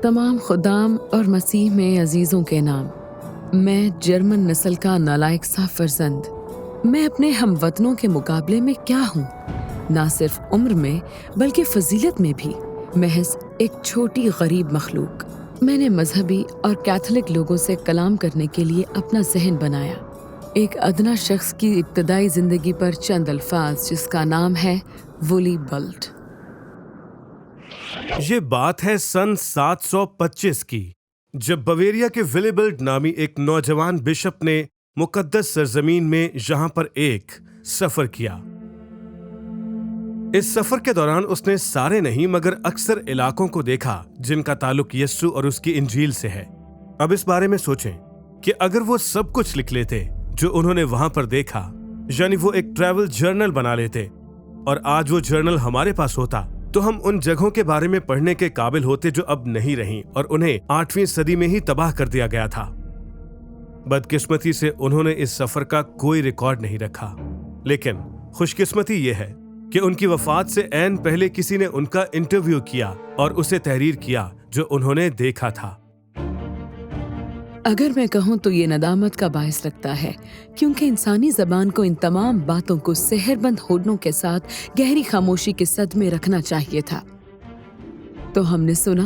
तमाम खुदाम और मसीह में अजीज़ों के नाम। मैं जर्मन नस्ल का नालायक सा फर्जंद। मैं अपने हमवतनों के मुकाबले में क्या हूँ? ना सिर्फ उम्र में बल्कि फजीलत में भी महज एक छोटी गरीब मखलूक। मैंने मजहबी और कैथोलिक लोगों से कलाम करने के लिए अपना जहन बनाया। एक अदना शख्स की इब्तदाई जिंदगी पर चंद अल्फाज जिसका नाम है वुली बल्ट। ये बात है सन 725 की, जब बवेरिया के विलिबल्ड नामी एक नौजवान बिशप ने मुकद्दस सरजमीन में यहाँ पर एक सफर किया। इस सफर के दौरान उसने सारे नहीं मगर अक्सर इलाकों को देखा जिनका ताल्लुक यस्सु और उसकी इंजील से है। अब इस बारे में सोचें कि अगर वो सब कुछ लिख लेते जो उन्होंने वहां पर देखा, यानी वो एक ट्रैवल जर्नल बना लेते, और आज वो जर्नल हमारे पास होता, तो हम उन जगहों के बारे में पढ़ने के काबिल होते जो अब नहीं रहीं और उन्हें 8वीं सदी में ही तबाह कर दिया गया था। बदकिस्मती से उन्होंने इस सफर का कोई रिकॉर्ड नहीं रखा, लेकिन खुशकिस्मती ये है कि उनकी वफात से ऐन पहले किसी ने उनका इंटरव्यू किया और उसे तहरीर किया जो उन्होंने देखा था। अगर मैं कहूँ तो ये नदामत का बायस लगता है, क्योंकि इंसानी जबान को इन तमाम बातों को सेहरबंद होड़ों के साथ गहरी खामोशी के सदमे रखना चाहिए था। तो हमने सुना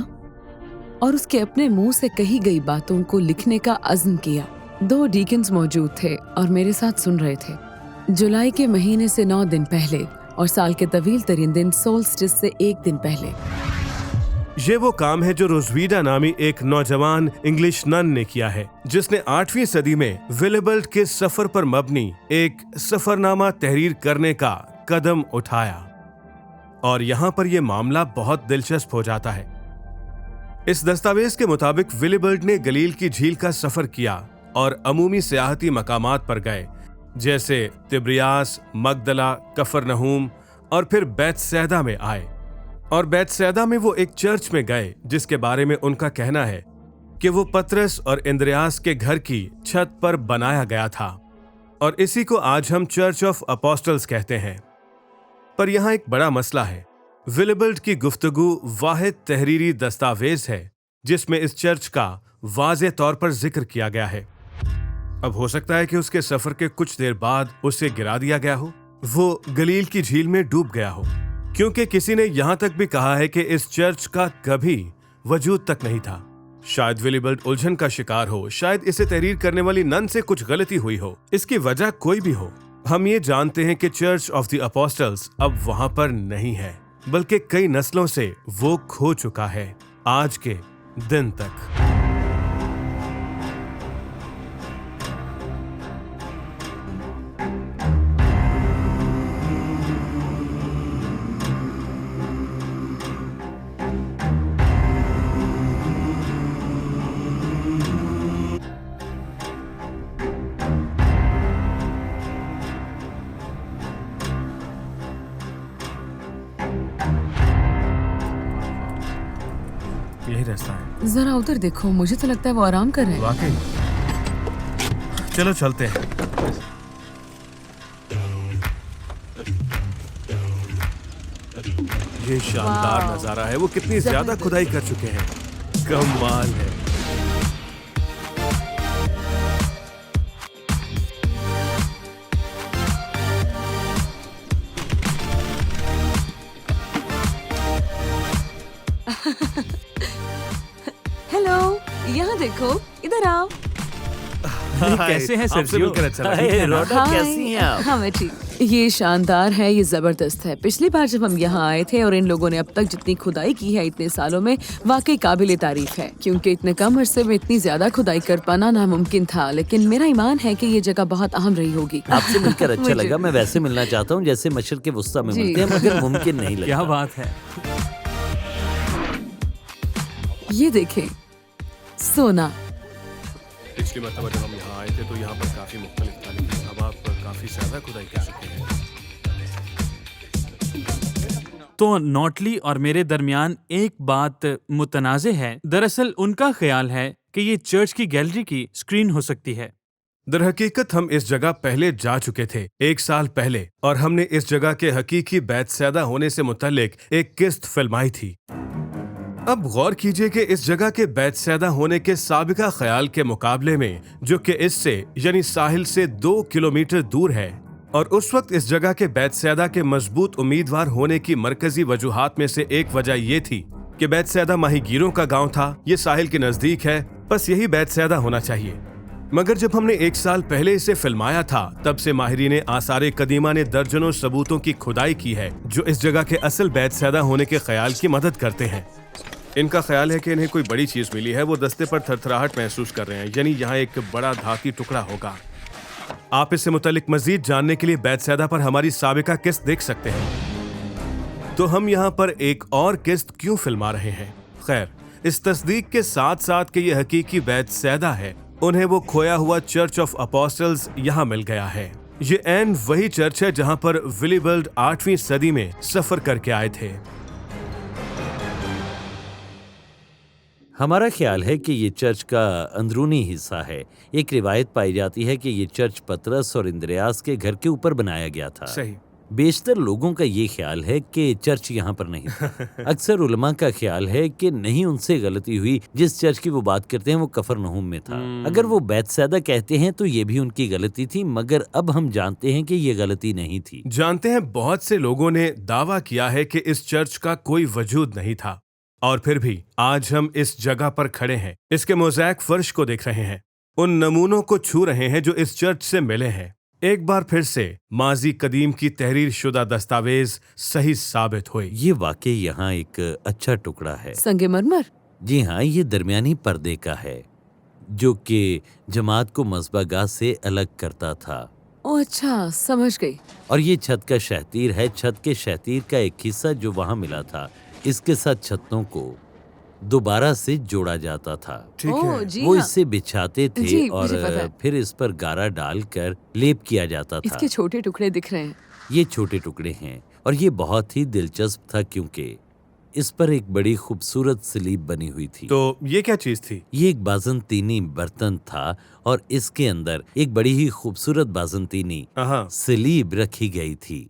और उसके अपने मुंह से कही गई बातों को लिखने का अज़्म किया। 2 डीकन्स मौजूद थे और मेरे साथ सुन रहे थे। जुलाई के महीने से 9 दिन पहले और साल के तवील तरीन दिन सोल्स्टिस से 1 दिन पहले। ये वो काम है जो रोजवीडा नामी एक नौजवान इंग्लिश नन ने किया है, जिसने 8वीं सदी में विलिबल्ट के सफर पर मबनी एक सफरनामा तहरीर करने का कदम उठाया। और यहाँ पर यह मामला बहुत दिलचस्प हो जाता है। इस दस्तावेज के मुताबिक विलिबल्ट ने गलील की झील का सफर किया और अमूमी सियाहती मकामात पर गए, जैसे तिब्रियास, मगदला, कफरनहूम, और फिर बैतसैदा में आए। और बैतसैदा में वो एक चर्च में गए जिसके बारे में उनका कहना है कि वो पतरस और इंद्रियास के घर की छत पर बनाया गया था, और इसी को आज हम चर्च ऑफ अपोस्टल्स कहते हैं। पर यहाँ एक बड़ा मसला है। विलिबल्ट की गुफ्तगू वाहिद तहरीरी दस्तावेज है जिसमें इस चर्च का वाज़े तौर पर जिक्र किया गया है। अब हो सकता है कि उसके सफर के कुछ देर बाद उसे गिरा दिया गया हो, वो गलील की झील में डूब गया हो, क्योंकि किसी ने यहां तक भी कहा है कि इस चर्च का कभी वजूद तक नहीं था। शायद विलिबल्ट उलझन का शिकार हो, शायद इसे तहरीर करने वाली नन से कुछ गलती हुई हो, इसकी वजह कोई भी हो। हम ये जानते हैं कि चर्च ऑफ द अपोस्टल्स अब वहां पर नहीं है, बल्कि कई नस्लों से वो खो चुका है आज के दिन तक। यही रास्ता है। जरा उधर देखो, मुझे तो लगता है वो आराम कर रहे हैं। वाकई? चलो चलते हैं। ये शानदार वाह। नजारा है। वो कितनी ज्यादा खुदाई कर चुके हैं, कमाल है। हेलो, यहाँ देखो, इधर आओ। कैसे हैं आपसे सर्जियो? मिलकर अच्छा लगा। हाय, रोडा, हाय। कैसी हैं आप? हाँ, मैं ठीक। ये शानदार है, ये जबरदस्त है। पिछली बार जब हम यहाँ आए थे और इन लोगों ने अब तक जितनी खुदाई की है इतने सालों में, वाकई काबिल तारीफ है, क्योंकि इतने कम अरसे में इतनी ज्यादा खुदाई कर पाना नामुमकिन था। लेकिन मेरा ईमान है कि ये जगह बहुत अहम रही होगी। आपसे मिलकर अच्छा मुझे लगा। मैं वैसे मिलना चाहता हूँ जैसे मशरक़ के वुस्ता में जी। मिलते हैं, मगर मुमकिन नहीं लगता। क्या बात है। ये देखें, सोना। पिछली मरतबा जब हम यहाँ आए थे तो यहाँ पर काफी मुख्तलिफ था, लेकिन अब आप काफी ज्यादा खुदाई कर चुके हैं। तो नॉटली और मेरे दरमियान एक बात मुतनाज़े है। दरअसल उनका ख्याल है कि ये चर्च की गैलरी की स्क्रीन हो सकती है। दरहकीकत हम इस जगह पहले जा चुके थे 1 साल पहले, और हमने इस जगह के हकीकी बैतसैदा होने से मुतल्लिक एक किस्त फिल्माई थी। اب غور کیجئے کہ اس جگہ کے بیتسیدا ہونے کے سابقہ خیال کے مقابلے میں، جو کہ اس سے یعنی ساحل سے 2 کلومیٹر دور ہے، اور اس وقت اس جگہ کے بیتسیدا کے مضبوط امیدوار ہونے کی مرکزی وجوہات میں سے ایک وجہ یہ تھی کہ بیتسیدا ماہی گیروں کا گاؤں تھا، یہ ساحل کے نزدیک ہے، بس یہی بیتسیدا ہونا چاہیے۔ مگر جب ہم نے 1 سال پہلے اسے فلمایا تھا، تب سے ماہرین آثار قدیمہ نے درجنوں ثبوتوں کی کھدائی کی ہے جو اس جگہ کے اصل بیتسیدا ہونے کے خیال کی مدد کرتے ہیں۔ ان کا خیال ہے کہ انہیں کوئی بڑی چیز ملی ہے، وہ دستے پر تھرتھراہٹ محسوس کر رہے ہیں، یعنی یہاں ایک بڑا دھاتی ٹکڑا ہوگا۔ آپ اس سے متعلق مزید جاننے کے لیے بیتسیدا پر ہماری سابقہ قسط دیکھ سکتے ہیں۔ تو ہم یہاں پر ایک اور قسط کیوں فلما رہے ہیں؟ خیر، اس تصدیق کے ساتھ ساتھ کہ یہ حقیقی بیتسیدا ہے، انہیں وہ کھویا ہوا چرچ آف اپوسٹلز یہاں مل گیا ہے۔ یہ عین وہی چرچ ہے جہاں پر ولیبلڈ 8ویں صدی میں سفر کر کے آئے تھے۔ ہمارا خیال ہے کہ یہ چرچ کا اندرونی حصہ ہے۔ ایک روایت پائی جاتی ہے کہ یہ چرچ پطرس اور اندریاس کے گھر کے اوپر بنایا گیا تھا۔ صحیح۔ بیشتر لوگوں کا یہ خیال ہے کہ چرچ یہاں پر نہیں تھا۔ اکثر علماء کا خیال ہے کہ نہیں، ان سے غلطی ہوئی، جس چرچ کی وہ بات کرتے ہیں وہ کفرنہوم میں تھا۔ اگر وہ بیتسیدا کہتے ہیں تو یہ بھی ان کی غلطی تھی، مگر اب ہم جانتے ہیں کہ یہ غلطی نہیں تھی۔ جانتے ہیں، بہت سے لوگوں نے دعویٰ کیا ہے کہ اس چرچ کا کوئی وجود نہیں تھا، اور پھر بھی آج ہم اس جگہ پر کھڑے ہیں، اس کے موزیک فرش کو دیکھ رہے ہیں، ان نمونوں کو چھو رہے ہیں جو اس چرچ سے ملے ہیں۔ ایک بار پھر سے ماضی قدیم کی تحریر شدہ دستاویز صحیح ثابت ہوئی۔ یہ واقعی یہاں ایک اچھا ٹکڑا ہے۔ سنگ مرمر؟ جی ہاں، یہ درمیانی پردے کا ہے جو کہ جماعت کو مذبح گاہ سے الگ کرتا تھا۔ او اچھا، سمجھ گئی۔ اور یہ چھت کا شہتیر ہے۔ چھت کے شہتیر کا ایک حصہ جو وہاں ملا تھا، اس کے ساتھ چھتوں کو دوبارہ سے جوڑا جاتا تھا۔ ٹھیک او ہے، جی وہ ہاں، اس سے بچھاتے تھے جی، اور مجھے پتا ہے۔ پھر اس پر گارا ڈال کر لیپ کیا جاتا اس تھا۔ کے چھوٹے ٹکڑے دکھ رہے ہیں۔ یہ چھوٹے ٹکڑے ہیں اور یہ بہت ہی دلچسپ تھا کیونکہ اس پر ایک بڑی خوبصورت سلیب بنی ہوئی تھی۔ تو یہ کیا چیز تھی؟ یہ ایک بازنطینی برتن تھا اور اس کے اندر ایک بڑی ہی خوبصورت بازنطینی سلیب رکھی گئی تھی۔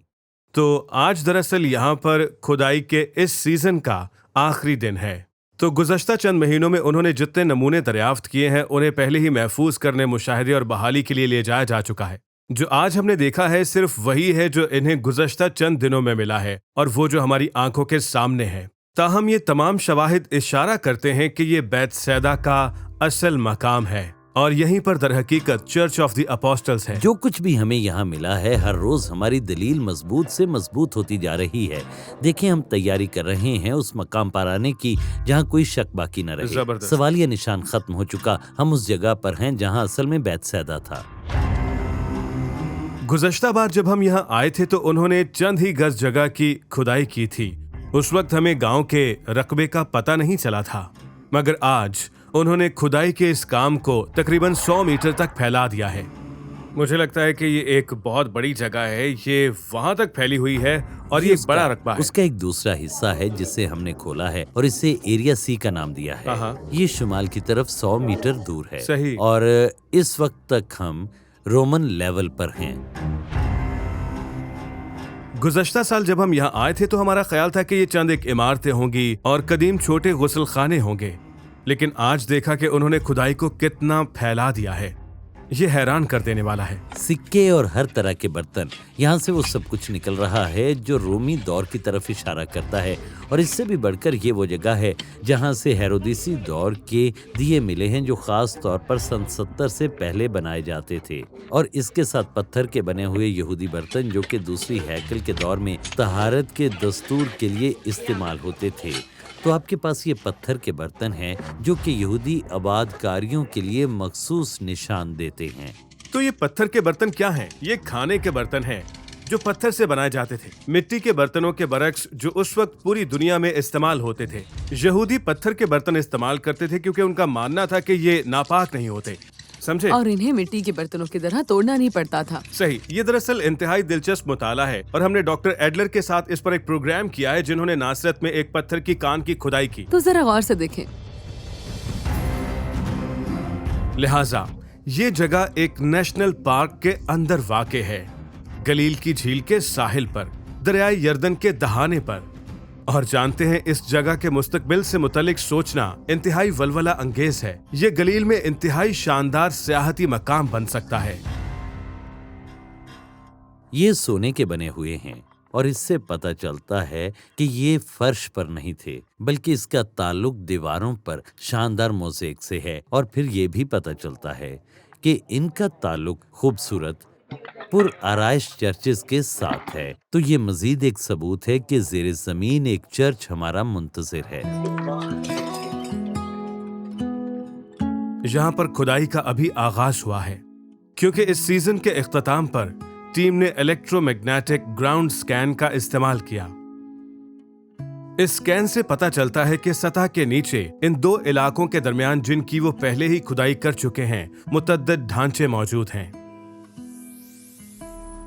تو آج دراصل یہاں پر کھدائی کے اس سیزن کا آخری دن ہے۔ تو گزشتہ چند مہینوں میں انہوں نے جتنے نمونے دریافت کیے ہیں، انہیں پہلے ہی محفوظ کرنے، مشاہدے اور بحالی کے لیے لے جایا جا چکا ہے۔ جو آج ہم نے دیکھا ہے صرف وہی ہے جو انہیں گزشتہ چند دنوں میں ملا ہے، اور وہ جو ہماری آنکھوں کے سامنے ہے۔ تاہم یہ تمام شواہد اشارہ کرتے ہیں کہ یہ بیتسیدا کا اصل مقام ہے، اور یہیں پر در حقیقت چرچ آف دی اپوسٹلز ہے۔ جو کچھ بھی ہمیں یہاں ملا ہے، ہر روز ہماری دلیل مضبوط سے مضبوط ہوتی جا رہی ہے۔ دیکھیں، ہم تیاری کر رہے ہیں اس مقام پر آنے کی جہاں کوئی شک باقی نہ رہے۔ زبردست۔ سوالیہ نشان ختم ہو چکا، ہم اس جگہ پر ہیں جہاں اصل میں بیتسیدا تھا۔ گزشتہ بار جب ہم یہاں آئے تھے تو انہوں نے چند ہی گز جگہ کی کھدائی کی تھی۔ اس وقت ہمیں گاؤں کے رقبے کا پتہ نہیں چلا تھا، مگر آج انہوں نے کھدائی کے اس کام کو تقریباً 100 میٹر تک پھیلا دیا ہے۔ مجھے لگتا ہے کہ یہ ایک بہت بڑی جگہ ہے، یہ وہاں تک پھیلی ہوئی ہے، اور یہ ایک بڑا رقبہ ہے۔ اس کا ایک دوسرا حصہ ہے جسے ہم نے کھولا ہے اور اسے ایریا سی کا نام دیا ہے۔ یہ شمال کی طرف 100 میٹر دور ہے۔ صحیح۔ اور اس وقت تک ہم رومن لیول پر ہیں۔ گزشتہ سال جب ہم یہاں آئے تھے تو ہمارا خیال تھا کہ یہ چند ایک عمارتیں ہوں گی اور قدیم چھوٹے غسل خانے ہوں گے، لیکن آج دیکھا کہ انہوں نے کھدائی کو کتنا پھیلا دیا ہے۔ یہ حیران کر دینے والا ہے۔ سکے اور ہر طرح کے برتن، یہاں سے وہ سب کچھ نکل رہا ہے جو رومی دور کی طرف اشارہ کرتا ہے، اور اس سے بھی بڑھ کر یہ وہ جگہ ہے جہاں سے ہیرودیسی دور کے دیے ملے ہیں جو خاص طور پر سن 70 سے پہلے بنائے جاتے تھے، اور اس کے ساتھ پتھر کے بنے ہوئے یہودی برتن جو کہ دوسری ہیکل کے دور میں طہارت کے دستور کے لیے استعمال ہوتے تھے۔ تو آپ کے پاس یہ پتھر کے برتن ہیں جو کہ یہودی آباد کاریوں کے لیے مخصوص نشان دیتے ہیں۔ تو یہ پتھر کے برتن کیا ہیں؟ یہ کھانے کے برتن ہیں جو پتھر سے بنائے جاتے تھے، مٹی کے برتنوں کے برعکس جو اس وقت پوری دنیا میں استعمال ہوتے تھے۔ یہودی پتھر کے برتن استعمال کرتے تھے کیونکہ ان کا ماننا تھا کہ یہ ناپاک نہیں ہوتے، سمجھے؟ اور انہیں مٹی کے برتنوں کی طرح توڑنا نہیں پڑتا تھا۔ صحیح۔ یہ دراصل انتہائی دلچسپ مطالعہ ہے، اور ہم نے ڈاکٹر ایڈلر کے ساتھ اس پر ایک پروگرام کیا ہے جنہوں نے ناصرت میں ایک پتھر کی کان کی کھدائی کی۔ تو ذرا غور سے دیکھیں۔ لہٰذا یہ جگہ ایک نیشنل پارک کے اندر واقع ہے، گلیل کی جھیل کے ساحل پر، دریائے یردن کے دہانے پر۔ और जानते हैं इस जगह के मुस्तकबिल से मुतल्लिक सोचना इंतहाई वलवला अंगेज है। ये गलील में इंतहाई शानदार सियाहती मकाम बन सकता है। ये सोने के बने हुए हैं और इससे पता चलता है कि ये फर्श पर नहीं थे, बल्कि इसका ताल्लुक दीवारों पर शानदार मोज़ेक से है। और फिर ये भी पता चलता है कि इनका ताल्लुक खूबसूरत पुर आराइश चर्चेस के साथ है। तो ये मजीद एक सबूत है कि ज़ेरे ज़मीन एक चर्च हमारा मुंतज़िर है। यहाँ पर खुदाई का अभी आगाज हुआ है, क्योंकि इस सीजन के इख्तिताम पर टीम ने इलेक्ट्रोमैग्नेटिक ग्राउंड स्कैन का इस्तेमाल किया। इस स्कैन से पता चलता है कि सतह के नीचे इन दो इलाकों के दरमियान, जिनकी वो पहले ही खुदाई कर चुके हैं, मुतअद्दिद ढांचे मौजूद हैं।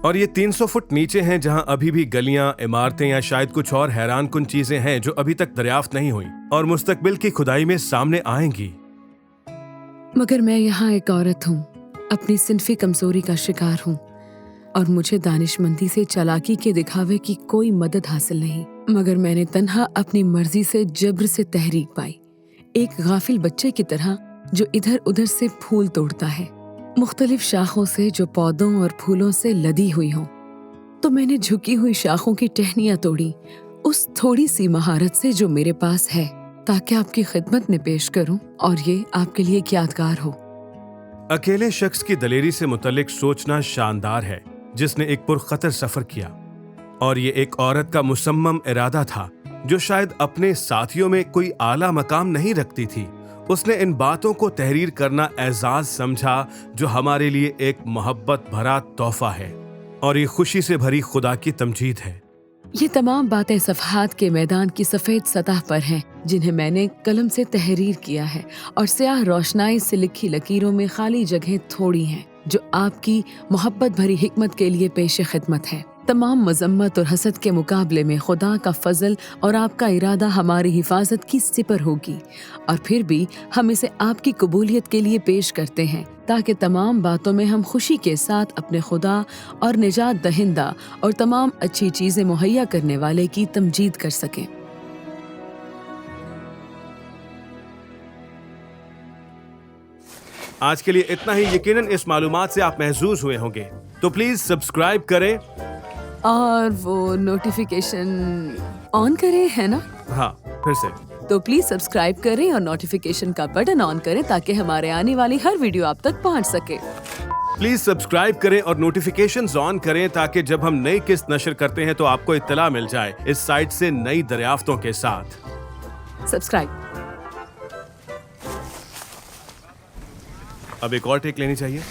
और ये 300 फुट नीचे हैं, जहां अभी भी गलियां, इमारतें या शायद कुछ और हैरान कुन चीजें हैं जो अभी तक दरियाफ्त नहीं हुई और मुस्तकबिल की खुदाई में सामने आएंगी। मगर मैं यहाँ एक औरत हूँ, अपनी सिनफी कमजोरी का शिकार हूँ और मुझे दानिशमंदी से चालाकी के दिखावे की कोई मदद हासिल नहीं। मगर मैंने तन्हा अपनी मर्जी से जब्र से तहरीक पाई, एक गाफिल बच्चे की तरह जो इधर उधर से फूल तोड़ता है, मुख्तलिफ शाखों से जो पौधों और फूलों से लदी हुई हों। तो मैंने झुकी हुई शाखों की टहनियां तोड़ी, उस थोड़ी सी महारत से जो मेरे पास है, ताकि आपकी खिदमत में पेश करूं और ये आपके लिए यादगार हो। अकेले शख्स की दलेरी से मुतल्लिक सोचना शानदार है, जिसने एक पुरखतर सफर किया। और ये एक औरत का मुसम्मम इरादा था, जो शायद अपने साथियों में कोई आला मकाम नहीं रखती थी। उसने इन बातों को तहरीर करना एजाज समझा, जो हमारे लिए एक मोहब्बत भरा तोहफा है और ये खुशी से भरी खुदा की तमजीद है। ये तमाम बातें सफ़हात के मैदान की सफ़ेद सतह पर हैं, जिन्हें मैंने कलम से तहरीर किया है, और स्याह रोशनाई से लिखी लकीरों में खाली जगह थोड़ी हैं, जो आपकी मोहब्बत भरी हिकमत के लिए पेश खिदमत है। तमाम मजम्मत और हसद के मुकाबले में खुदा का फजल और आपका इरादा हमारी हिफाजत की सिपर होगी, और फिर भी हम इसे आपकी कबूलियत के लिए पेश करते हैं, ताकि तमाम बातों में हम खुशी के साथ अपने खुदा और निजात दहिंदा और तमाम अच्छी चीज़ें मुहैया करने वाले की तमजीद कर सकें। आज के लिए इतना ही। यकीनन इस मालूमात से आप महजूज हुए होंगे, तो प्लीज सब्सक्राइब करें और वो नोटिफिकेशन ऑन करें, है ना? हाँ, फिर से। तो प्लीज सब्सक्राइब करें और नोटिफिकेशन का बटन ऑन करें, ताकि हमारे आने वाली हर वीडियो आप तक पहुंच सके। प्लीज सब्सक्राइब करें और नोटिफिकेशंस ऑन करें, ताकि जब हम नई किस्त नशर करते हैं तो आपको इत्तला मिल जाए इस साइट से नई दरियाफ्तों के साथ। सब्सक्राइब। अब एक और टेक लेनी चाहिए।